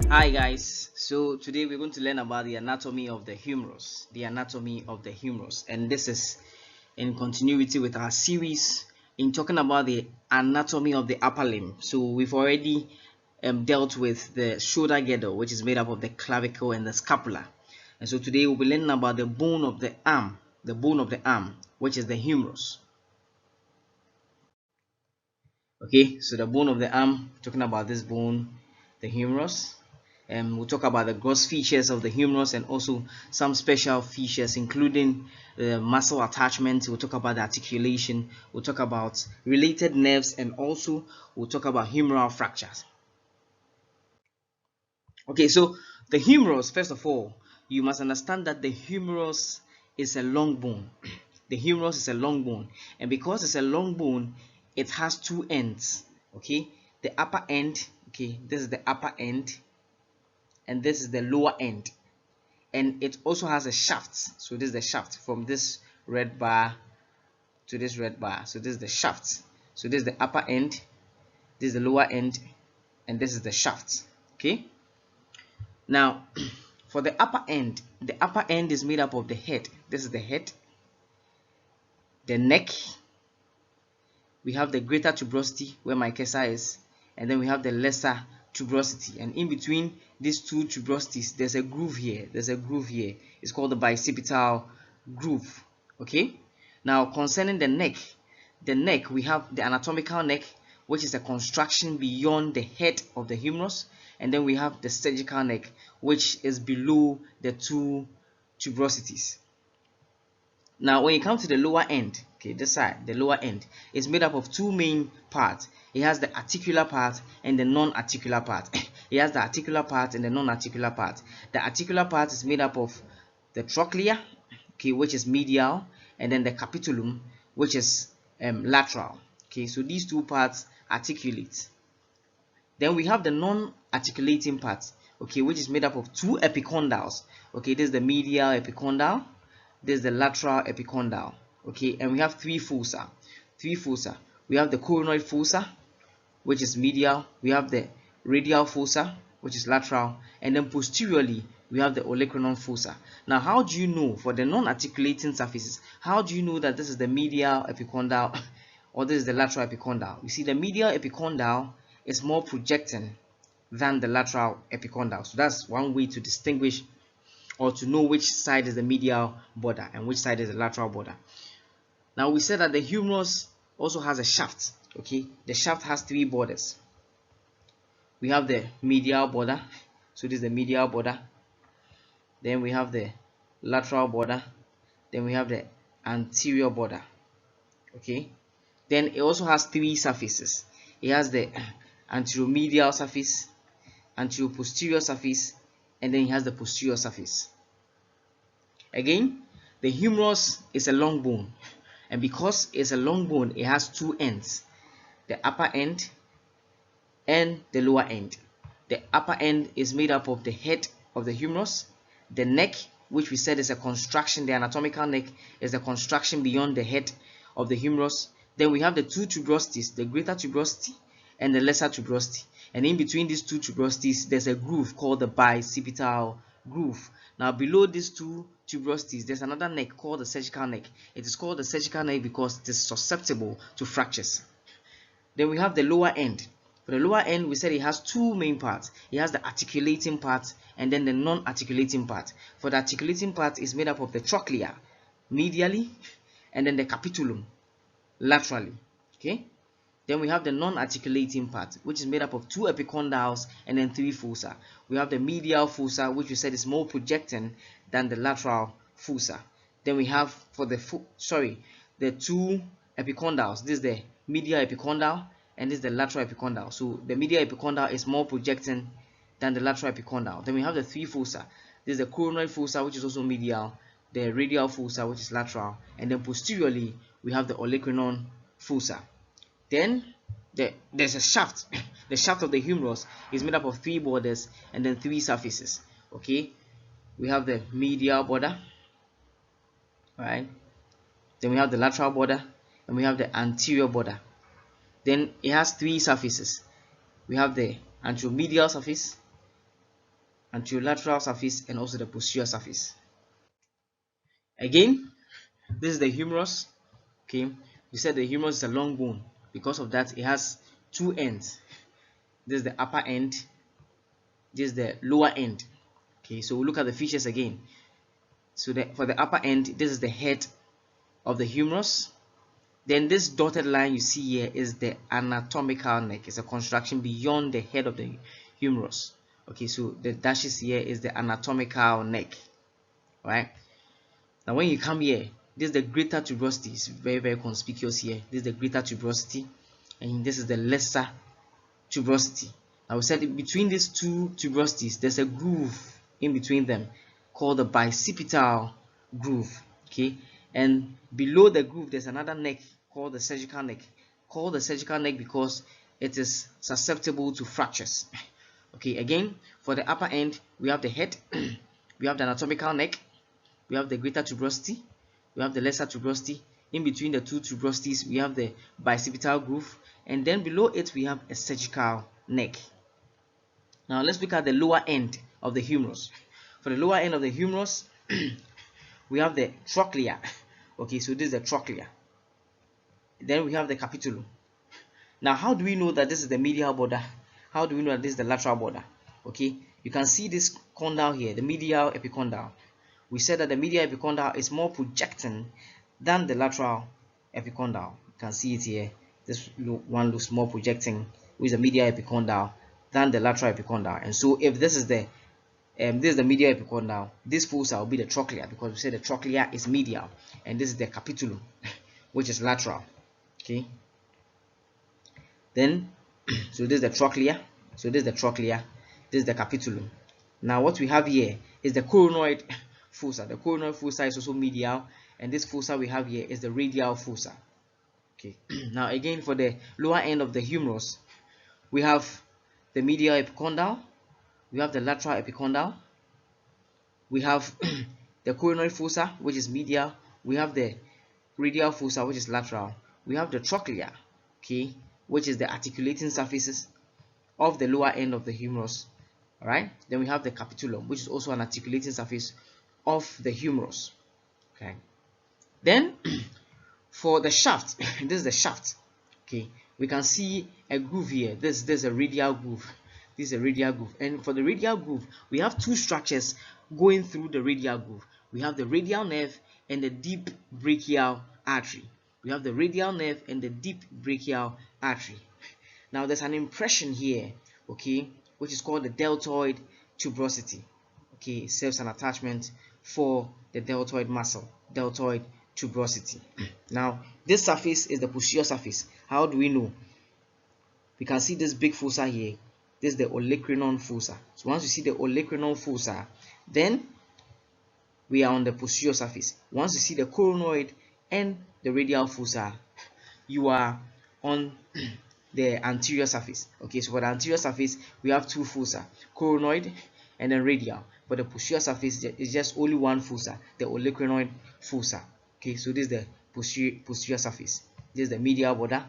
Hi guys, so today we're going to learn about the anatomy of the humerus, and this is in continuity with our series in talking about the anatomy of the upper limb. So we've already dealt with the shoulder girdle, which is made up of the clavicle and the scapula, and so today we'll be learning about the bone of the arm, which is the humerus. Okay, so the bone of the arm, talking about this bone, the humerus. We'll talk about the gross features of the humerus and also some special features, including the muscle attachment. We'll talk about the articulation. We'll talk about related nerves, and also we'll talk about humeral fractures. Okay, so the humerus, first of all, you must understand that the humerus is a long bone. The humerus is a long bone, and because it's a long bone, it has two ends. Okay, the upper end. Okay, this is the upper end, and this is the lower end, and it also has a shaft. So this is the shaft from this red bar to this red bar. So this is the shaft. So this is the upper end, this is the lower end, and this is the shaft. Okay, now for the upper end is made up of the head. This is the head, the neck, we have the greater tuberosity where my cursor is, and then we have the lesser tuberosity, and in between these two tuberosities there's a groove here. It's called the bicipital groove. Okay, now concerning the neck, we have the anatomical neck, which is a construction beyond the head of the humerus, and then we have the surgical neck, which is below the two tuberosities. Now when you come to the lower end, okay, this side, the lower end is made up of two main parts. It has the articular part and the non-articular part. It has the articular part and the non-articular part. The articular part is made up of the trochlea, okay, which is medial, and then the capitulum, which is lateral. Okay, so these two parts articulate. Then we have the non-articulating part, okay, which is made up of two epicondyles. Okay, this is the medial epicondyle, this is the lateral epicondyle. Okay, and we have three fossa. We have the coronoid fossa, which is medial. We have the radial fossa, which is lateral, and then posteriorly we have the olecranon fossa. Now, how do you know for the non-articulating surfaces? How do you know that this is the medial epicondyle or this is the lateral epicondyle? You see, the medial epicondyle is more projecting than the lateral epicondyle. So that's one way to distinguish or to know which side is the medial border and which side is the lateral border. Now we said that the humerus also has a shaft. Okay, the shaft has three borders. We have the medial border, so this is the medial border. Then we have the lateral border. Then we have the anterior border. Okay, then it also has three surfaces. It has the anteromedial surface, anteroposterior surface, and then it has the posterior surface. Again, the humerus is a long bone, and because it's a long bone, it has two ends, the upper end and the lower end. The upper end is made up of the head of the humerus, the neck, which we said is a construction. The anatomical neck is a construction beyond the head of the humerus. Then we have the two tuberosities, the greater tuberosity and the lesser tuberosity, and in between these two tuberosities there's a groove called the bicipital groove. Now below these two tuberosities there's another neck called the surgical neck. It is called the surgical neck because it is susceptible to fractures. Then we have the lower end. For the lower end, we said it has two main parts. It has the articulating part and then the non-articulating part. For the articulating part is made up of the trochlea medially and then the capitulum laterally. Okay, then we have the non-articulating part, which is made up of two epicondyles and then three fossa. We have the medial fossa, which we said is more projecting than the lateral fossa. Then we have for the two epicondyles. This is the medial epicondyle and this is the lateral epicondyle. So the medial epicondyle is more projecting than the lateral epicondyle. Then we have the three fossa. This is the coronoid fossa, which is also medial, the radial fossa, which is lateral, and then posteriorly we have the olecranon fossa. Then there's a shaft. The shaft of the humerus is made up of three borders and then three surfaces. Okay, we have the medial border, right? Then we have the lateral border and we have the anterior border. Then it has three surfaces. We have the anteromedial surface, anterolateral surface, and also the posterior surface. Again, this is the humerus. Okay, we said the humerus is a long bone. Because of that, it has two ends. This is the upper end, this is the lower end. Okay, so we'll look at the features again. So for the upper end, this is the head of the humerus. Then this dotted line you see here is the anatomical neck. It's a construction beyond the head of the humerus. Okay, so the dashes here is the anatomical neck. Right? Now when you come here, this is the greater tuberosity. It's very, very conspicuous here. This is the greater tuberosity, and this is the lesser tuberosity. Now we said between these two tuberosities, there's a groove in between them called the bicipital groove. Okay, and below the groove there's another neck called the surgical neck. Called the surgical neck because it is susceptible to fractures. Okay, again, for the upper end, we have the head, we have the anatomical neck, we have the greater tuberosity, we have the lesser tuberosity. In between the two tuberosities, we have the bicipital groove, and then below it we have a surgical neck. Now let's look at the lower end of the humerus. For the lower end of the humerus, we have the trochlea. Okay, so this is the trochlea. Then we have the capitulum. Now, how do we know that this is the medial border? How do we know that this is the lateral border? Okay, you can see this condyle here, the medial epicondyle. We said that the medial epicondyle is more projecting than the lateral epicondyle. You can see it here. This one looks more projecting with the medial epicondyle than the lateral epicondyle. And so if this is the medial epicondyle, this fossa will be the trochlea, because we said the trochlea is medial, and this is the capitulum, which is lateral. Okay, then so this is the trochlea, so this is the trochlea, this is the capitulum. Now what we have here is the coronoid fossa. The coronoid fossa is also medial, and this fossa we have here is the radial fossa. Okay, now again, for the lower end of the humerus, we have the medial epicondyle, we have the lateral epicondyle, we have the coronoid fossa, which is medial, we have the radial fossa, which is lateral, we have the trochlea, okay, which is the articulating surfaces of the lower end of the humerus. All right, then we have the capitulum, which is also an articulating surface of the humerus. Okay, then for the shaft, this is the shaft. Okay, we can see a groove here. This is a radial groove. This is a radial groove, and for the radial groove, we have two structures going through the radial groove. We have the radial nerve and the deep brachial artery. We have the radial nerve and the deep brachial artery. Now there's an impression here, okay, which is called the deltoid tuberosity. Okay, it serves an attachment for the deltoid muscle, deltoid tuberosity. Now this surface is the posterior surface. How do we know? We can see this big fossa here. This is the olecranon fossa. So once you see the olecranon fossa, then we are on the posterior surface. Once you see the coronoid and the radial fossa, you are on the anterior surface. Okay, so for the anterior surface, we have two fossa, coronoid and then radial. For the posterior surface, is just only one fossa, the olecranoid fossa. Okay, so this is the posterior surface. This is the medial border.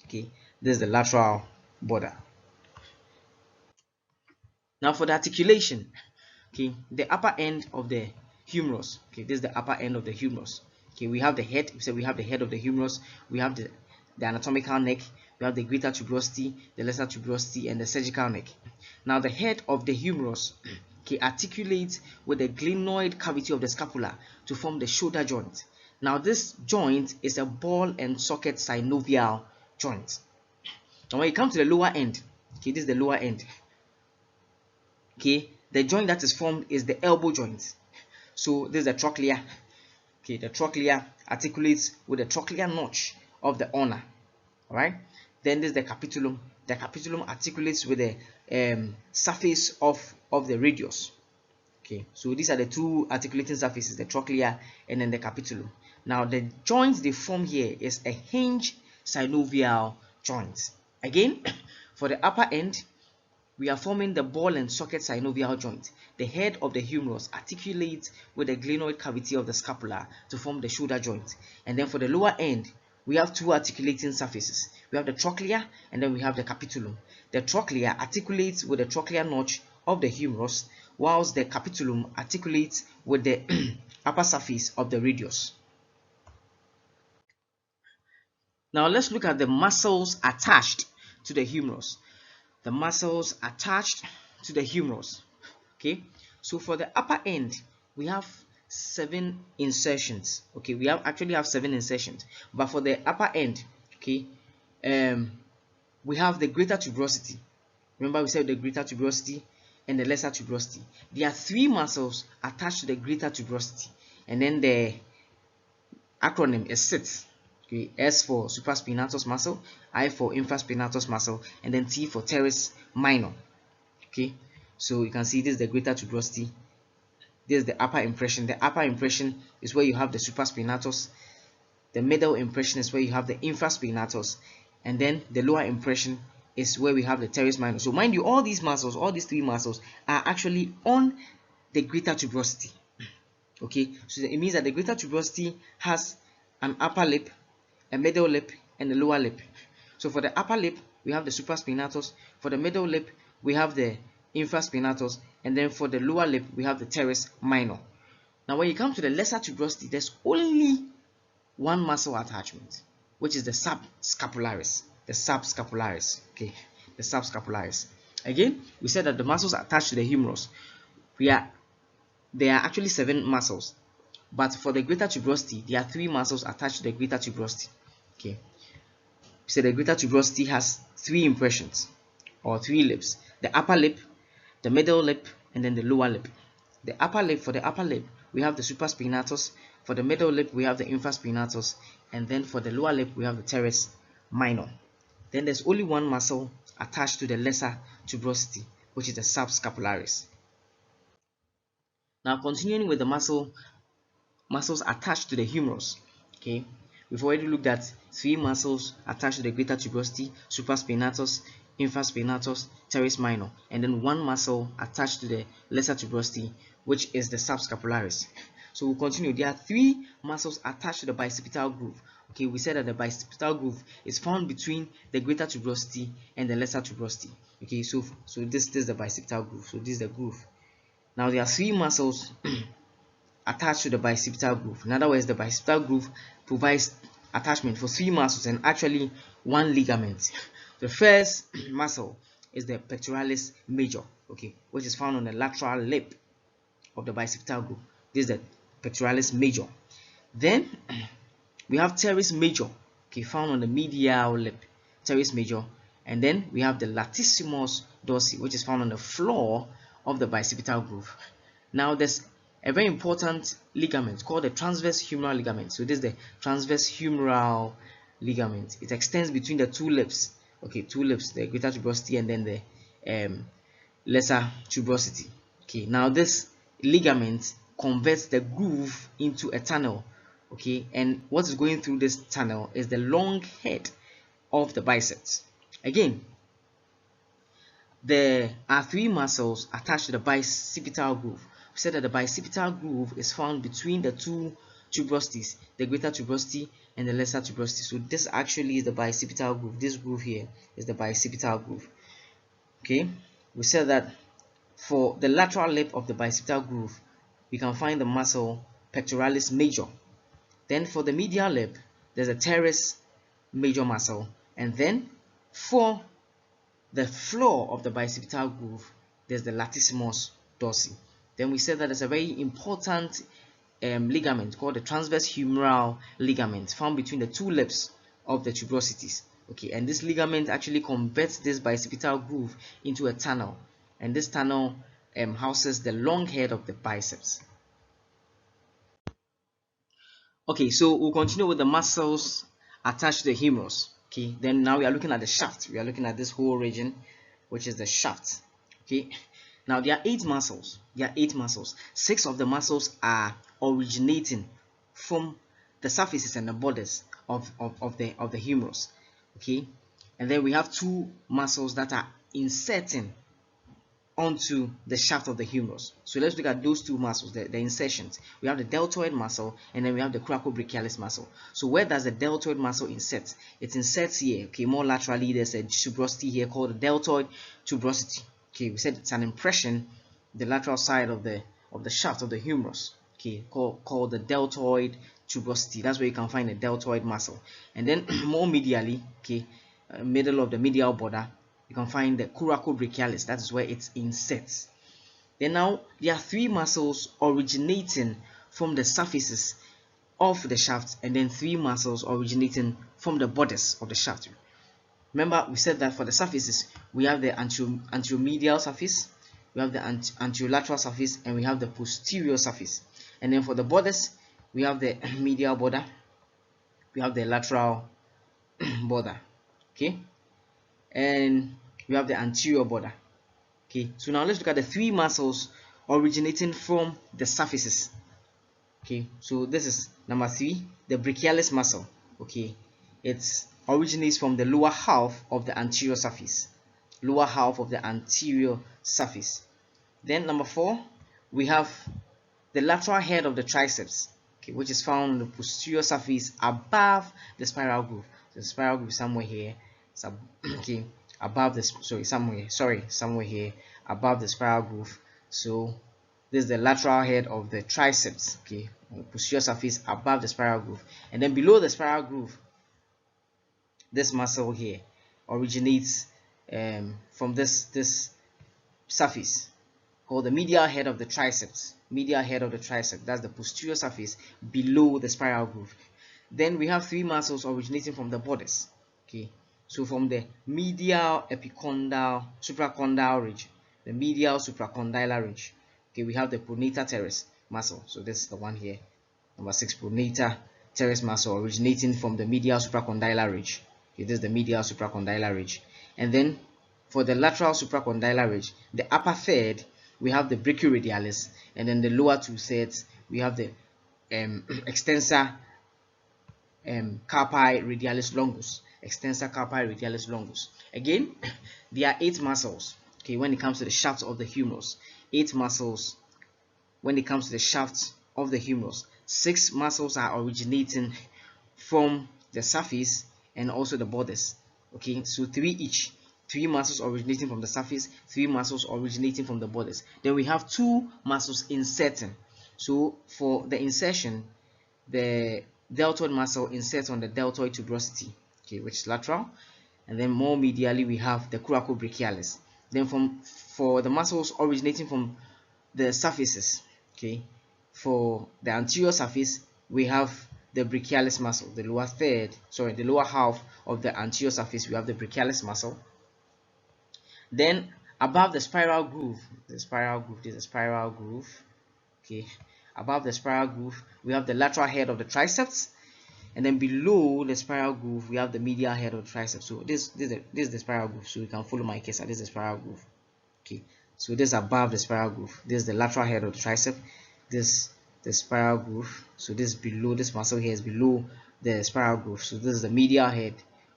Okay, this is the lateral border. Now for the articulation, okay, the upper end of the humerus. Okay, this is the upper end of the humerus. Okay, we have the head. We said we have the head of the humerus. We have the anatomical neck. We have the greater tuberosity, the lesser tuberosity, and the surgical neck. Now the head of the humerus, okay, articulates with the glenoid cavity of the scapula to form the shoulder joint. Now this joint is a ball and socket synovial joint. Now when you come to the lower end, okay, this is the lower end. Okay, the joint that is formed is the elbow joint. So this is the trochlea. Okay, the trochlea articulates with the trochlear notch of the ulna. All right. Then this is the capitulum. The capitulum articulates with the surface of the radius. Okay, so these are the two articulating surfaces, the trochlea and then the capitulum. Now the joint they form here is a hinge synovial joint. Again, for the upper end, we are forming the ball and socket synovial joint. The head of the humerus articulates with the glenoid cavity of the scapula to form the shoulder joint. And then for the lower end, we have two articulating surfaces. We have the trochlea and then we have the capitulum. The trochlea articulates with the trochlear notch of the humerus, whilst the capitulum articulates with the upper surface of the radius. Now let's look at the muscles attached to the humerus. The muscles attached to the humerus. Okay, so for the upper end, we have 7 insertions. Okay, we actually have 7 insertions, but for the upper end, okay, we have the greater tuberosity. Remember, we said the greater tuberosity and the lesser tuberosity. There are 3 muscles attached to the greater tuberosity, and then the acronym is SIT. Okay, S for supraspinatus muscle, I for infraspinatus muscle, and then T for teres minor. Okay, so you can see this is the greater tuberosity. This is the upper impression. The upper impression is where you have the supraspinatus. The middle impression is where you have the infraspinatus, and then the lower impression is where we have the teres minor. So mind you, all these muscles, all these 3 muscles are actually on the greater tuberosity. Okay, so it means that the greater tuberosity has an upper lip, a middle lip, and a lower lip. So for the upper lip, we have the supraspinatus. For the middle lip, we have the infraspinatus, and then for the lower lip, we have the teres minor. Now when you come to the lesser tuberosity, there's only one muscle attachment, which is the subscapularis. The subscapularis. Okay, the subscapularis. Again, we said that the muscles attached to the humerus, there are actually 7 muscles, but for the greater tuberosity, there are 3 muscles attached to the greater tuberosity. Okay, so the greater tuberosity has 3 impressions or 3 lips: the upper lip, the middle lip, and then the lower lip. The upper lip, for the upper lip, we have the supraspinatus. For the middle lip, we have the infraspinatus, and then for the lower lip, we have the teres minor. Then there's only one muscle attached to the lesser tuberosity, which is the subscapularis. Now continuing with the muscles attached to the humerus. Okay, we've already looked at 3 muscles attached to the greater tuberosity: supraspinatus, infraspinatus, teres minor, and then 1 muscle attached to the lesser tuberosity, which is the subscapularis. So we'll continue. There are 3 muscles attached to the bicipital groove. Okay, we said that the bicipital groove is found between the greater tuberosity and the lesser tuberosity. Okay, so this is the bicipital groove. So this is the groove. Now there are 3 muscles attached to the bicipital groove. In other words, the bicipital groove provides attachment for 3 muscles and actually 1 ligament. The first muscle is the pectoralis major, okay, which is found on the lateral lip of the bicipital groove. This is the pectoralis major. Then we have teres major, okay, found on the medial lip, teres major, and then we have the latissimus dorsi, which is found on the floor of the bicipital groove. Now there's a very important ligament called the transverse humeral ligament. So this is the transverse humeral ligament. It extends between the 2 lips. Okay, 2 lips, the greater tuberosity and then the lesser tuberosity. Okay, now this ligament converts the groove into a tunnel. Okay, and what is going through this tunnel is the long head of the biceps. Again, there are 3 muscles attached to the bicipital groove. We said that the bicipital groove is found between the 2 tuberosities, the greater tuberosity and the lesser tuberosity. So this actually is the bicipital groove. This groove here is the bicipital groove. Okay, we said that for the lateral lip of the bicipital groove, we can find the muscle pectoralis major. Then for the medial lip, there's a teres major muscle, and then for the floor of the bicipital groove, there's the latissimus dorsi. Then we said that there's a very important ligament called the transverse humeral ligament found between the 2 lips of the tuberosities. Okay, and this ligament actually converts this bicipital groove into a tunnel, and this tunnel houses the long head of the biceps. Okay, so we'll continue with the muscles attached to the humerus. Okay, then now we are looking at the shaft. We are looking at this whole region, which is the shaft. Okay, now there are 8 muscles. There are 8 muscles. 6 of the muscles are originating from the surfaces and the borders of the humerus. Okay, and then we have 2 muscles that are inserting onto the shaft of the humerus. So let's look at those 2 muscles, the insertions. We have the deltoid muscle, and then we have the coracobrachialis muscle. So where does the deltoid muscle insert? It inserts here, okay, more laterally. There's a tuberosity here called the deltoid tuberosity. Okay, we said it's an impression, the lateral side of the shaft of the humerus. Okay, called the deltoid tuberosity. That's where you can find the deltoid muscle. And then more medially, okay, middle of the medial border, you can find the coracobrachialis. That is where it inserts. Then now there are three muscles originating from the surfaces of the shaft, and then three muscles originating from the borders of the shaft. Remember, we said that for the surfaces, we have the anteromedial surface, we have the anterolateral surface, and we have the posterior surface. And then for the borders, we have the medial border, we have the lateral border, okay, and we have the anterior border. Okay, so now let's look at the three muscles originating from the surfaces. Okay, so this is number 3, the brachialis muscle. Okay, it originates from the lower half of the anterior surface. Lower half of the anterior surface. Then number 4, we have the lateral head of the triceps, okay, which is found on the posterior surface above the spiral groove. So the spiral groove is somewhere here. So, okay, above this, somewhere here above the spiral groove. So this is the lateral head of the triceps, okay, on the posterior surface above the spiral groove. And then below the spiral groove, this muscle here originates from this surface called the medial head of the triceps. Medial head of the tricep, that's the posterior surface below the spiral groove. Then we have three muscles originating from the borders. Okay, so from the medial epicondyle supracondyle ridge, the medial supracondylar ridge. Okay, we have the pronator teres muscle. So this is the one here, number 6, pronator teres muscle originating from the medial supracondylar ridge. Okay, this is the medial supracondylar ridge. And then for the lateral supracondylar ridge, the upper third, we have the brachioradialis, and then the lower 2/3 we have the extensor carpi radialis longus. Extensor carpi radialis longus. Again, there are 8 muscles. Okay, when it comes to the shaft of the humerus, 8 muscles. When it comes to the shaft of the humerus, 6 muscles are originating from the surface and also the borders. Okay, so 3 each. 3 muscles originating from the surface, 3 muscles originating from the borders. Then we have 2 muscles inserting. So for the insertion, the deltoid muscle inserts on the deltoid tuberosity, okay, which is lateral. And then more medially, we have the coracobrachialis. Then for the muscles originating from the surfaces, okay, for the anterior surface, we have the brachialis muscle, the lower half of the anterior surface, we have the brachialis muscle. Then above the spiral groove, this is a spiral groove, okay, above the spiral groove, we have the lateral head of the triceps, and then below the spiral groove, we have the medial head of the triceps. So this is the spiral groove. So you can follow my case. This is the spiral groove. Okay, so this is above the spiral groove. This is the lateral head of the tricep. This the spiral groove. So this below, this muscle here is below the spiral groove. So this is the medial head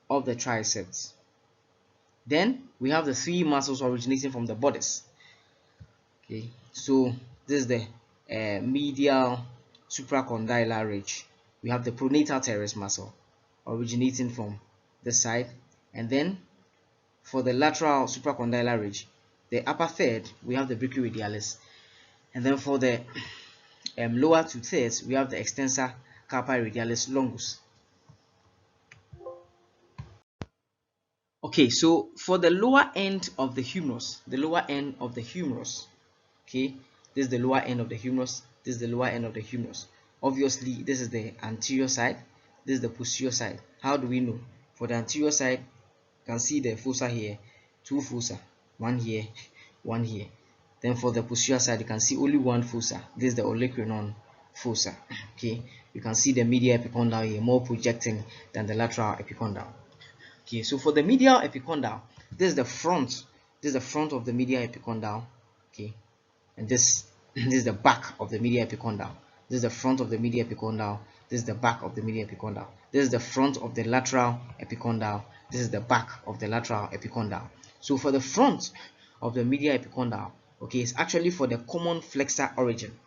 of the triceps. Then we have the 3 muscles originating from the borders. Okay, so this is the medial supracondylar ridge. We have the pronator teres muscle originating from this side, and then for the lateral supracondylar ridge, the upper third, we have the brachioradialis, and then for the lower 2/3, we have the extensor carpi radialis longus. Okay, so for the lower end of the humerus, okay, this is the lower end of the humerus, this is the lower end of the humerus. Obviously, this is the anterior side, this is the posterior side. How do we know? For the anterior side, you can see the fossa here, 2 fossa, one here, one here. Then for the posterior side, you can see only 1 fossa. This is the olecranon fossa. Okay, you can see the medial epicondyle here, more projecting than the lateral epicondyle. Okay, so for the medial epicondyle, this is the front. This is the front of the medial epicondyle. Okay, and this is the back of the medial epicondyle. This is the front of the medial epicondyle. This is the back of the medial epicondyle. This is the front of the lateral epicondyle. This is the back of the lateral epicondyle. So for the front of the medial epicondyle, okay, it's actually for the common flexor origin.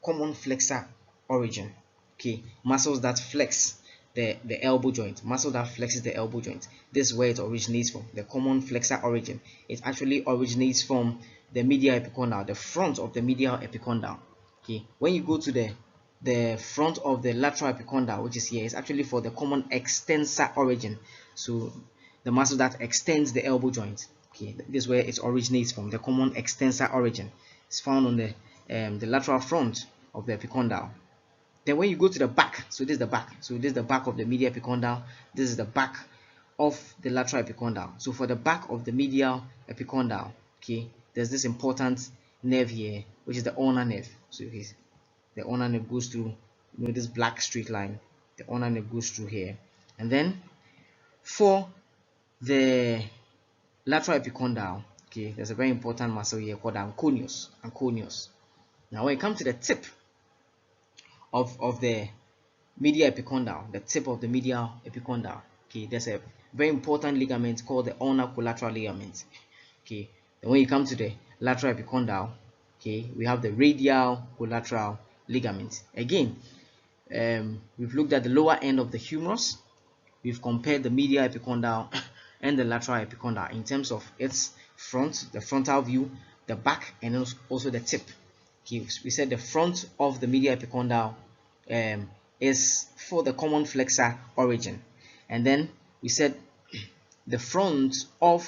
Common flexor origin. Okay, muscles that flex the elbow joint, muscle that flexes the elbow joint. This is where it originates from, the common flexor origin. It actually originates from the medial epicondyle, the front of the medial epicondyle. Okay, when you go to the front of the lateral epicondyle, which is here, is actually for the common extensor origin. So the muscle that extends the elbow joint. Okay, this is where it originates from, the common extensor origin. It's found on the lateral front of the epicondyle. Then when you go to the back, so this is the back. So this is the back of the medial epicondyle. This is the back of the lateral epicondyle. So for the back of the medial epicondyle, okay, there's this important nerve here, which is the ulnar nerve. So the ulnar nerve goes through, this black straight line. The ulnar nerve goes through here, and then for the lateral epicondyle, okay, there's a very important muscle here called anconeus. Now when it comes to the tip of the medial epicondyle, the tip of the medial epicondyle, okay, there's a very important ligament called the ulnar collateral ligament. Okay, then when you come to the lateral epicondyle, okay, we have the radial collateral ligament. Again, we've looked at the lower end of the humerus. We've compared the medial epicondyle and the lateral epicondyle in terms of its front, the frontal view, the back, and also the tip. Okay, we said the front of the medial epicondyle is for the common flexor origin, and then we said the front of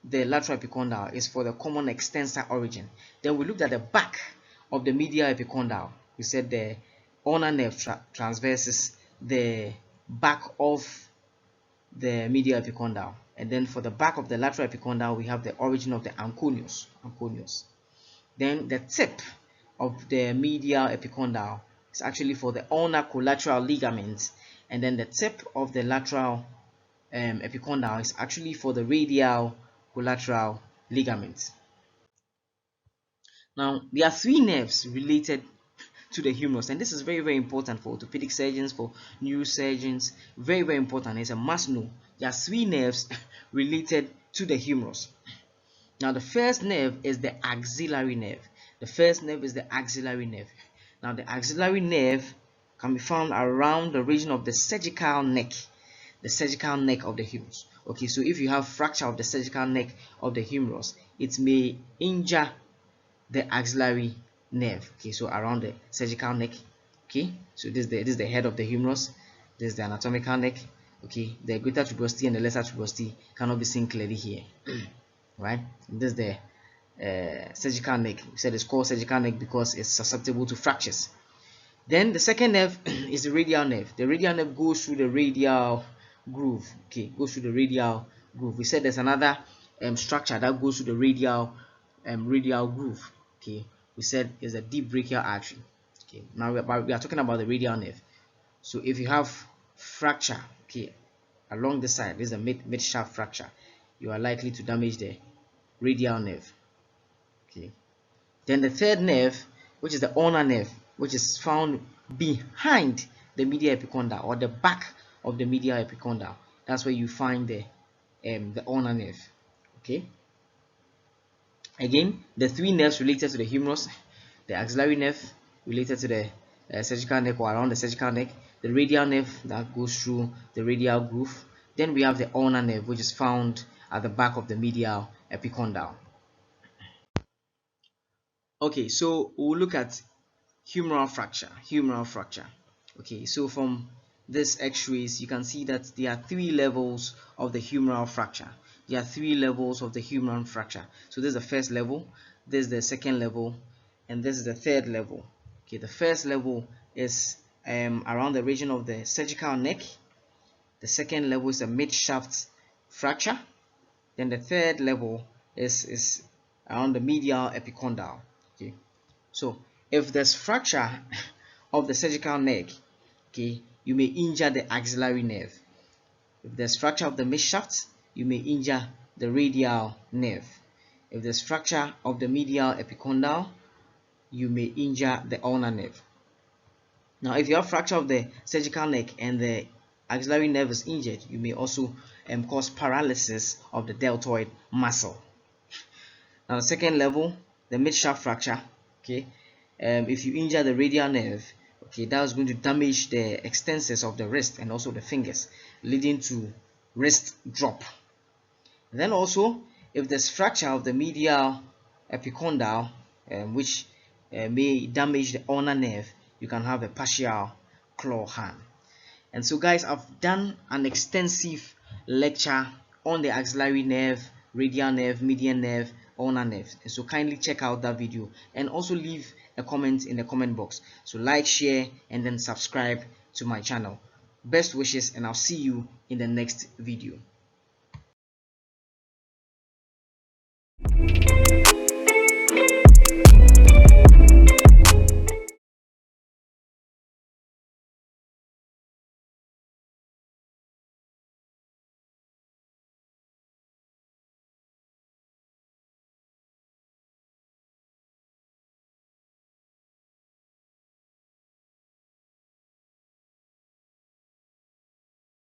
the lateral epicondyle is for the common extensor origin. Then we looked at the back of the medial epicondyle. We said the ulnar nerve transverses the back of the medial epicondyle, and then for the back of the lateral epicondyle we have the origin of the anconeus. Then the tip of the medial epicondyle is actually for the ulnar collateral ligament, and then the tip of the lateral epicondyle is actually for the radial collateral ligament. Now there are three nerves related to the humerus, and this is very important for orthopedic surgeons, for neurosurgeons. Very important. It's a must know. There are three nerves related to the humerus. Now the first nerve is the axillary nerve. Now the axillary nerve can be found around the region of the cervical neck, of the humerus. Okay, so if you have fracture of the cervical neck of the humerus, it may injure the axillary nerve. Okay, so around the cervical neck. Okay, so this is the head of the humerus. This is the anatomical neck. Okay, the greater tuberosity and the lesser tuberosity cannot be seen clearly here. Right, this is the cervical neck. We said it's called cervical neck because it's susceptible to fractures. Then the second nerve is the radial nerve. The radial nerve goes through the radial groove. Okay, goes through the radial groove. We said there's another structure that goes through the radial groove. Okay, we said is a deep brachial artery. Okay, now we are talking about the radial nerve. So if you have fracture, okay, along the side, this is a mid shaft fracture, you are likely to damage the radial nerve. Okay, then the third nerve, which is the ulnar nerve, which is found behind the medial epicondyle, or the back of the medial epicondyle. That's where you find the ulnar nerve. Okay, again, the three nerves related to the humerus: the axillary nerve related to the cervical neck or around the cervical neck, the radial nerve that goes through the radial groove, then we have the ulnar nerve, which is found at the back of the medial epicondyle. Okay, so we'll look at humeral fracture. Okay, so from this x-rays you can see that there are three levels of the humeral fracture. So this is the first level, this is the second level, and this is the third level. Okay, the first level is around the region of the cervical neck. The second level is a mid-shaft fracture. Then the third level is around the medial epicondyle. Okay, so if there's fracture of the cervical neck, okay, you may injure the axillary nerve. If there's fracture of the midshaft, you may injure the radial nerve. If there's fracture of the medial epicondyle, you may injure the ulnar nerve. Now if you have fracture of the cervical neck and the axillary nerve is injured, you may also cause paralysis of the deltoid muscle. Now the second level, the midshaft fracture, okay, if you injure the radial nerve, Okay, that is going to damage the extensors of the wrist and also the fingers, leading to wrist drop. Then also, if there's fracture of the medial epicondyle, which may damage the ulnar nerve, you can have a partial claw hand. And so guys, I've done an extensive lecture on the axillary nerve, radial nerve, median nerve, ulnar nerve. And so kindly check out that video and also leave a comment in the comment box. So like, share, and then subscribe to my channel. Best wishes, and I'll see you in the next video.